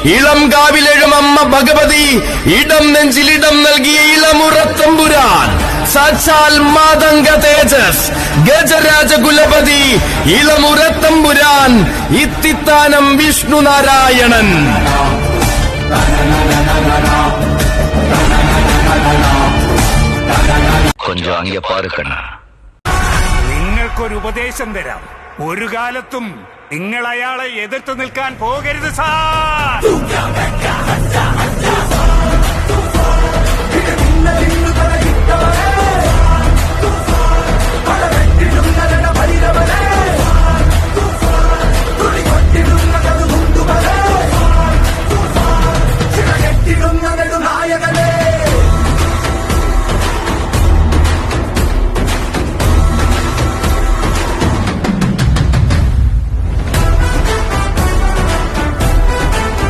ഇളം കാവിലെഴും അമ്മ ഭഗവതി, ഇടം നെഞ്ചിലിടം നൽകിയ ഇളമുറത്തമ്പുരാൻ, സാക്ഷാൽ മാതംഗ തേജസ് ഗജരാജകുലപതി ഇളമുറത്തമ്പുരാൻ, ഇത്തിത്താനം വിഷ്ണു നാരായണൻ. നിങ്ങൾക്കൊരു ഉപദേശം തരാം. ഒരു കാലത്തും നിങ്ങൾ അയാളെ എതിർത്ത് നിൽക്കാൻ പോകരുത് സാർ.